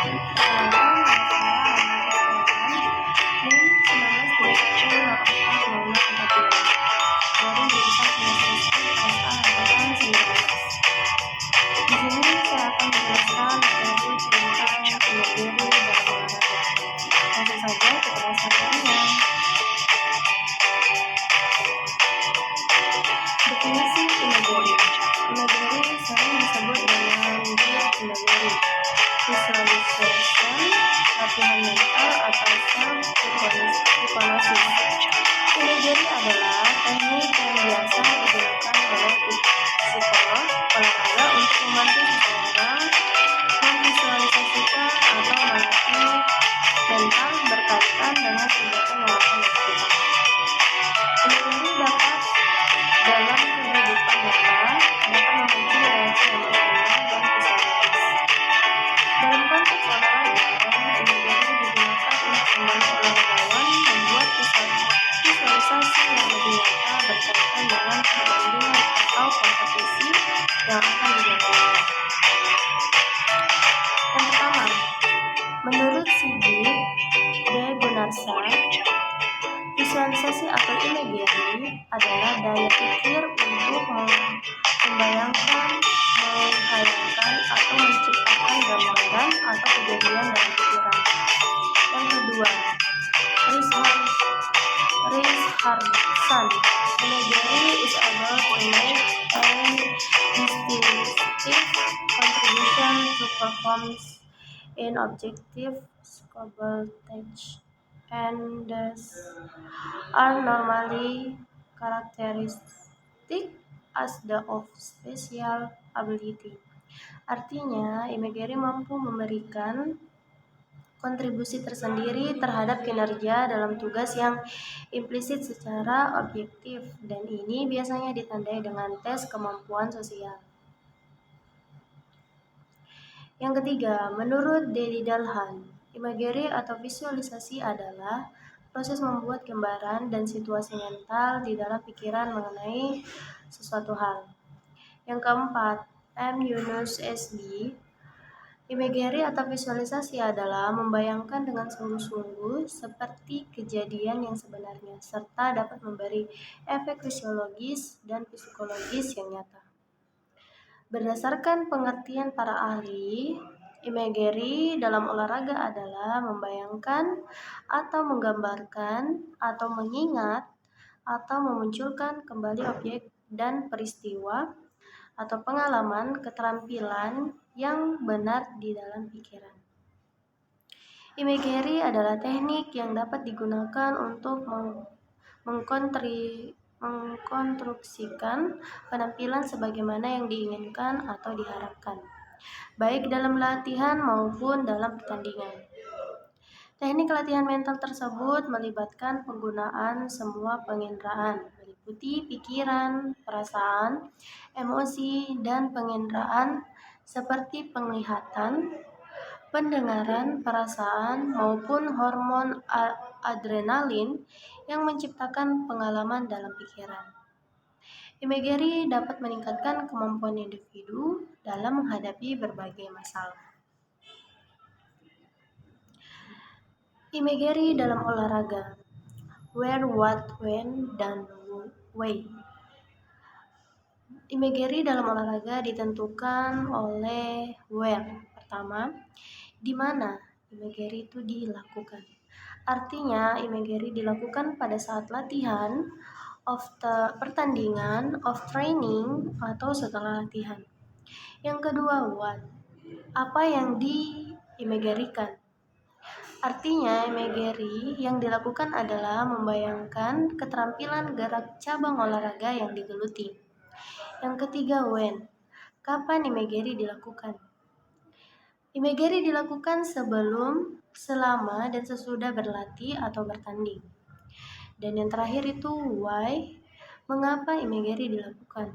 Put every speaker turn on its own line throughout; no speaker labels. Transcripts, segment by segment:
Perkenalkan, nama saya Ahmad Rizky dari jurusan Filsafat Angkatan 2019. Dari saya akan menjelaskan materi tentang imageri dalam olahraga. Langsung saja kita rasakannya. Definisi imageri. Imageri sering disebut dengan guilt imageri, visualization, latihan mental, atau self-hypnosis. Imageri adalah teknik yang biasa digunakan oleh psikolog olahraga untuk membantu seseorang memvisualisasikan atau melatih mental berkaitan dengan kegiatan yang akan dilakukan. Imageri dapat dalam kehidupan nyata dapat memicu reaksi emosional dan psikologis. Dalam konteks olahraga, imageri digunakan untuk membantu olahragawan membuat visualisasi yang lebih nyata berkaitan dengan pertandingan atau kompetisi yang akan dijalani. Yang pertama, menurut Sigit D. Gunarsa, visualisasi atau imageri adalah daya pikir untuk membayangkan, menghayalkan, atau menciptakan gambaran atau kejadian dalam pikiran. Yang kedua, Risharson, imageri is able to make a distinctive contribution to performance in objective scope tasks and thus are normally characteristic as the of special ability. Artinya, imageri mampu memberikan kontribusi tersendiri terhadap kinerja dalam tugas yang implisit secara objektif, dan ini biasanya ditandai dengan tes kemampuan sosial. Yang ketiga, menurut Dedi Dalhan, imageri atau visualisasi adalah proses membuat gambaran dan situasi mental di dalam pikiran mengenai sesuatu hal. Yang keempat, M. Yunus SB, imageri atau visualisasi adalah membayangkan dengan sungguh-sungguh seperti kejadian yang sebenarnya, serta dapat memberi efek fisiologis dan psikologis yang nyata. Berdasarkan pengertian para ahli, imageri dalam olahraga adalah membayangkan atau menggambarkan atau mengingat atau memunculkan kembali objek dan peristiwa atau pengalaman keterampilan yang benar di dalam pikiran. Imageri adalah teknik yang dapat digunakan untuk mengkonstruksikan penampilan sebagaimana yang diinginkan atau diharapkan, baik dalam latihan maupun dalam pertandingan. Teknik latihan mental tersebut melibatkan penggunaan semua penginderaan, meliputi pikiran, perasaan, emosi, dan penginderaan seperti penglihatan, pendengaran, perasaan, maupun hormon adrenalin yang menciptakan pengalaman dalam pikiran. Imageri dapat meningkatkan kemampuan individu dalam menghadapi berbagai masalah. Imageri dalam olahraga. Where, what, when, dan why. Imageri dalam olahraga ditentukan oleh where. Pertama, di mana imageri itu dilakukan. Artinya, imageri dilakukan pada saat latihan, pertandingan, training, atau setelah latihan. Yang kedua, what. Apa yang diimagerikan? Artinya, imageri yang dilakukan adalah membayangkan keterampilan gerak cabang olahraga yang digeluti. Yang ketiga, when. Kapan imageri dilakukan? Imageri dilakukan sebelum, selama, dan sesudah berlatih atau bertanding. Dan yang terakhir itu why. Mengapa imageri dilakukan?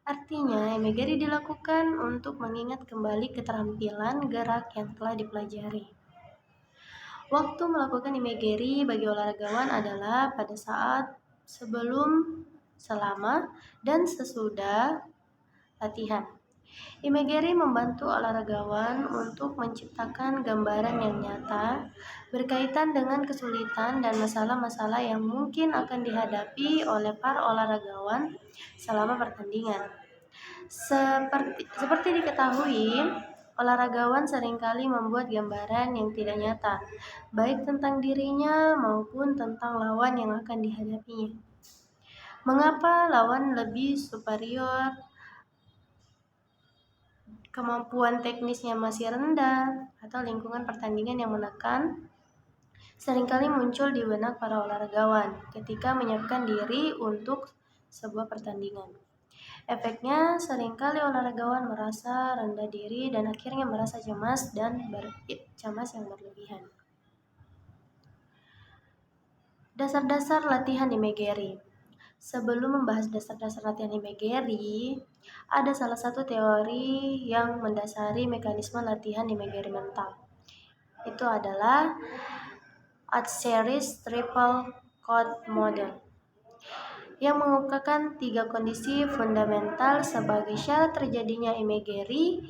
Artinya, imageri dilakukan untuk mengingat kembali keterampilan gerak yang telah dipelajari. Waktu melakukan imageri bagi olahragawan adalah pada saat sebelum, selama, dan sesudah latihan. Imagery membantu olahragawan untuk menciptakan gambaran yang nyata berkaitan dengan kesulitan dan masalah-masalah yang mungkin akan dihadapi oleh para olahragawan selama pertandingan. Seperti diketahui, olahragawan seringkali membuat gambaran yang tidak nyata, baik tentang dirinya maupun tentang lawan yang akan dihadapinya. Mengapa lawan lebih superior, kemampuan teknisnya masih rendah, atau lingkungan pertandingan yang menekan, seringkali muncul di benak para olahragawan ketika menyiapkan diri untuk sebuah pertandingan. Efeknya, seringkali olahragawan merasa rendah diri dan akhirnya merasa cemas yang berlebihan. Dasar-dasar latihan imagery. Sebelum membahas dasar-dasar latihan imagery, ada salah satu teori yang mendasari mekanisme latihan imagery mental. Itu adalah Adsheris Triple Code Model, yang mengemukakan 3 kondisi fundamental sebagai syarat terjadinya imagery,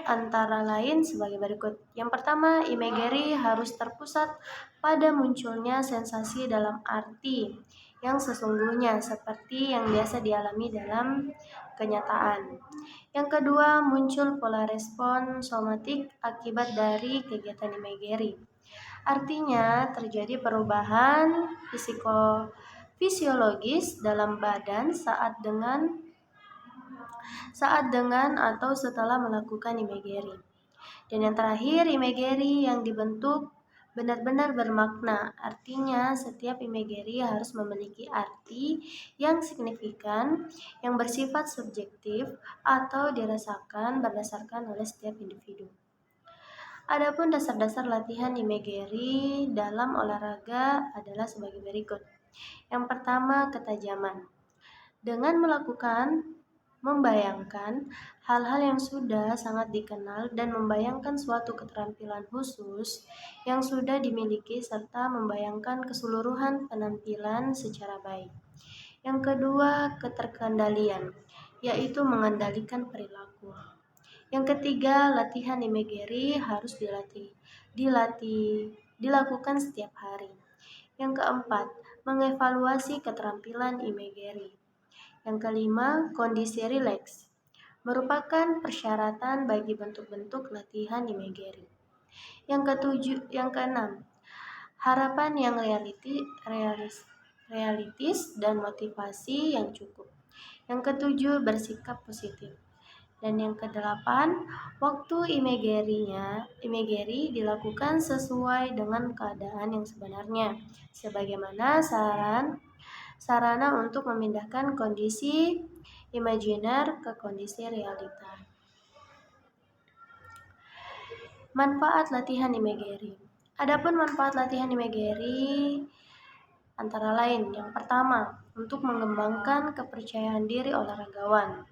antara lain sebagai berikut. Yang pertama, imagery harus terpusat pada munculnya sensasi dalam arti yang sesungguhnya seperti yang biasa dialami dalam kenyataan. Yang kedua, muncul pola respon somatik akibat dari kegiatan imagery. Artinya, terjadi perubahan fisiologis dalam badan saat dengan atau setelah melakukan imagery. Dan yang terakhir, imagery yang dibentuk benar-benar bermakna. Artinya, setiap imagery harus memiliki arti yang signifikan, yang bersifat subjektif atau dirasakan berdasarkan oleh setiap individu. Adapun dasar-dasar latihan imagery dalam olahraga adalah sebagai berikut. Yang pertama, ketajaman. Dengan membayangkan hal-hal yang sudah sangat dikenal dan membayangkan suatu keterampilan khusus yang sudah dimiliki serta membayangkan keseluruhan penampilan secara baik. Yang kedua, keterkendalian, yaitu mengendalikan perilaku. Yang ketiga, latihan imagery harus dilakukan setiap hari. Yang keempat, mengevaluasi keterampilan imagery. Yang kelima, kondisi rileks merupakan persyaratan bagi bentuk-bentuk latihan imagery. Yang keenam, harapan yang realistis dan motivasi yang cukup. Yang ketujuh, bersikap positif. Dan yang kedelapan, waktu imagery dilakukan sesuai dengan keadaan yang sebenarnya, sebagaimana sarana untuk memindahkan kondisi imajiner ke kondisi realita. Manfaat latihan imagery. Adapun manfaat latihan imagery antara lain, yang pertama, untuk mengembangkan kepercayaan diri olahragawan.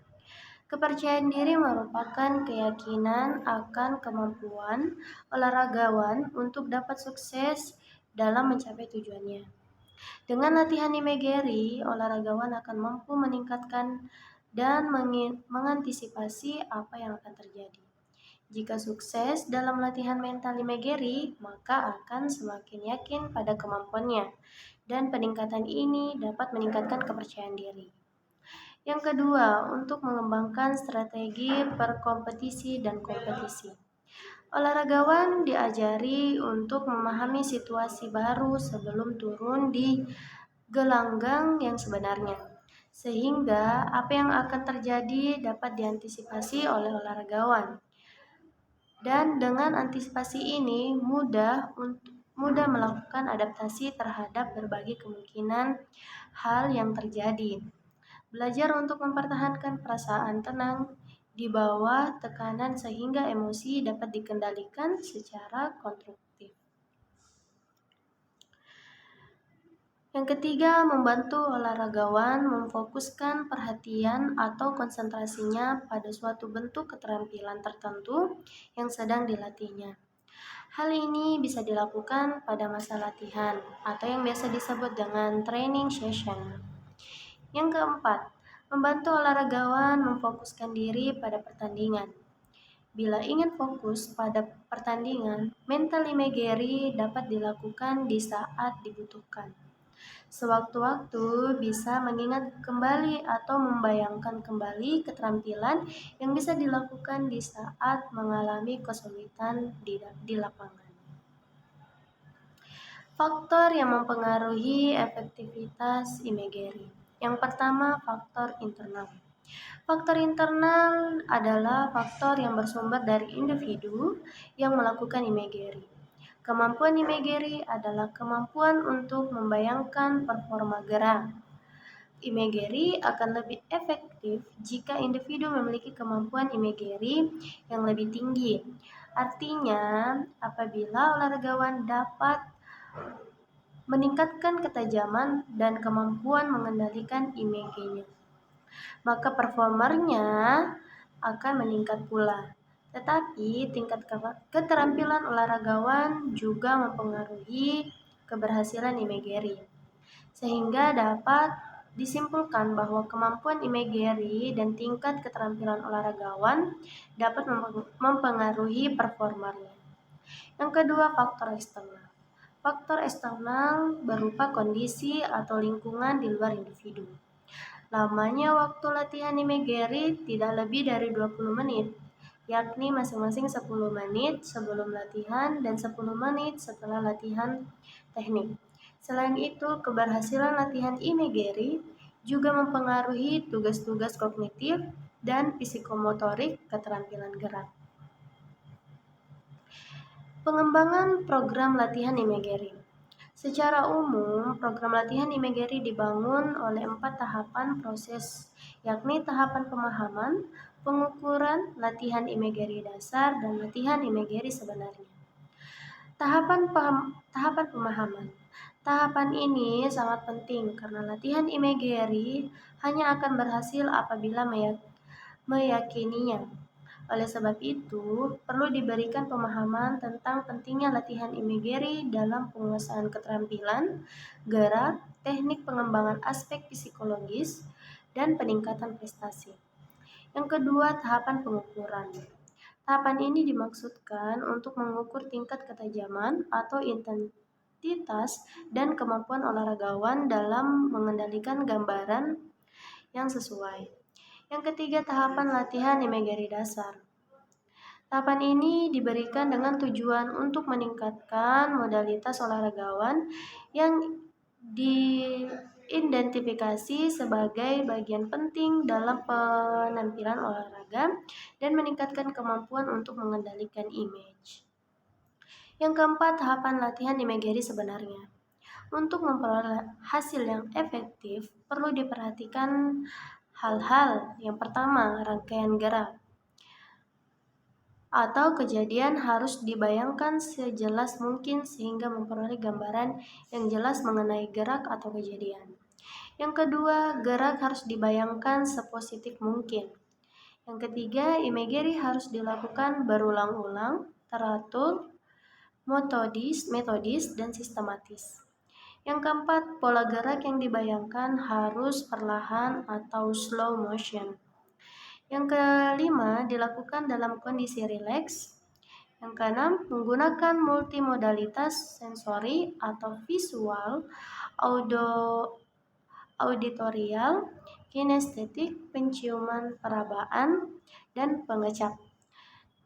Kepercayaan diri merupakan keyakinan akan kemampuan olahragawan untuk dapat sukses dalam mencapai tujuannya. Dengan latihan imagery, olahragawan akan mampu meningkatkan dan mengantisipasi apa yang akan terjadi. Jika sukses dalam latihan mental imagery, maka akan semakin yakin pada kemampuannya, dan peningkatan ini dapat meningkatkan kepercayaan diri. Yang kedua, untuk mengembangkan strategi berkompetisi dan kompetisi. Olahragawan diajari untuk memahami situasi baru sebelum turun di gelanggang yang sebenarnya, sehingga apa yang akan terjadi dapat diantisipasi oleh olahragawan. Dan dengan antisipasi ini mudah melakukan adaptasi terhadap berbagai kemungkinan hal yang terjadi. Belajar untuk mempertahankan perasaan tenang di bawah tekanan sehingga emosi dapat dikendalikan secara konstruktif. Yang ketiga, membantu olahragawan memfokuskan perhatian atau konsentrasinya pada suatu bentuk keterampilan tertentu yang sedang dilatihnya. Hal ini bisa dilakukan pada masa latihan atau yang biasa disebut dengan training session. Yang keempat, Membantu olahragawan memfokuskan diri pada pertandingan. Bila ingin fokus pada pertandingan, mental imagery dapat dilakukan di saat dibutuhkan. Sewaktu-waktu bisa mengingat kembali atau membayangkan kembali keterampilan yang bisa dilakukan di saat mengalami kesulitan di lapangan. Faktor yang mempengaruhi efektivitas imagery. Yang pertama, faktor internal. Faktor internal adalah faktor yang bersumber dari individu yang melakukan imagery. Kemampuan imagery adalah kemampuan untuk membayangkan performa gerak. Imagery akan lebih efektif jika individu memiliki kemampuan imagery yang lebih tinggi. Artinya, apabila olahragawan dapat meningkatkan ketajaman dan kemampuan mengendalikan image-nya, maka performernya akan meningkat pula. Tetapi tingkat keterampilan olahragawan juga mempengaruhi keberhasilan imagery. Sehingga dapat disimpulkan bahwa kemampuan imagery dan tingkat keterampilan olahragawan dapat mempengaruhi performernya. Yang kedua, faktor eksternal. Faktor eksternal berupa kondisi atau lingkungan di luar individu. Lamanya waktu latihan imagery tidak lebih dari 20 menit, yakni masing-masing 10 menit sebelum latihan dan 10 menit setelah latihan teknik. Selain itu, keberhasilan latihan imagery juga mempengaruhi tugas-tugas kognitif dan psikomotorik keterampilan gerak. Pengembangan program latihan imagery. Secara umum, program latihan imagery dibangun oleh 4 tahapan proses, yakni tahapan pemahaman, pengukuran, latihan imagery dasar, dan latihan imagery sebenarnya. Tahapan pemahaman. Tahapan ini sangat penting karena latihan imagery hanya akan berhasil apabila meyakininya. Oleh sebab itu, perlu diberikan pemahaman tentang pentingnya latihan imagery dalam penguasaan keterampilan, gerak, teknik pengembangan aspek psikologis, dan peningkatan prestasi. Yang kedua, tahapan pengukuran. Tahapan ini dimaksudkan untuk mengukur tingkat ketajaman atau intensitas dan kemampuan olahragawan dalam mengendalikan gambaran yang sesuai. Yang ketiga, tahapan latihan imagery dasar. Tahapan ini diberikan dengan tujuan untuk meningkatkan modalitas olahragawan yang diidentifikasi sebagai bagian penting dalam penampilan olahraga dan meningkatkan kemampuan untuk mengendalikan image. Yang keempat, tahapan latihan imagery sebenarnya. Untuk memperoleh hasil yang efektif, perlu diperhatikan hal-hal. Yang pertama, rangkaian gerak atau kejadian harus dibayangkan sejelas mungkin sehingga memperoleh gambaran yang jelas mengenai gerak atau kejadian. Yang kedua, gerak harus dibayangkan sepositif mungkin. Yang ketiga, imagery harus dilakukan berulang-ulang, teratur, metodis, dan sistematis. Yang keempat, pola gerak yang dibayangkan harus perlahan atau slow motion. Yang kelima, dilakukan dalam kondisi rileks. Yang keenam, menggunakan multimodalitas sensori atau visual, auditorial, kinestetik, penciuman, perabaan, dan pengecap.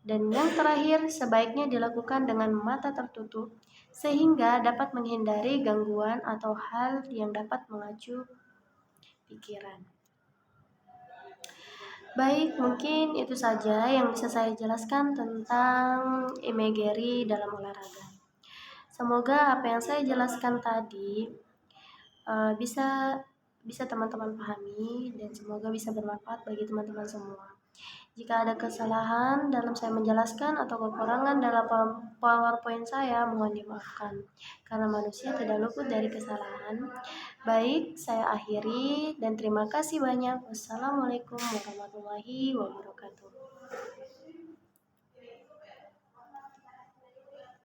Dan yang terakhir, sebaiknya dilakukan dengan mata tertutup sehingga dapat menghindari gangguan atau hal yang dapat mengacu pikiran. Baik, mungkin itu saja yang bisa saya jelaskan tentang imagery dalam olahraga. Semoga apa yang saya jelaskan tadi bisa teman-teman pahami dan semoga bisa bermanfaat bagi teman-teman semua. Jika ada kesalahan dalam saya menjelaskan atau kekurangan dalam PowerPoint saya, mohon dimaafkan karena manusia tidak luput dari kesalahan. Baik, saya akhiri dan terima kasih banyak. Wassalamualaikum warahmatullahi wabarakatuh.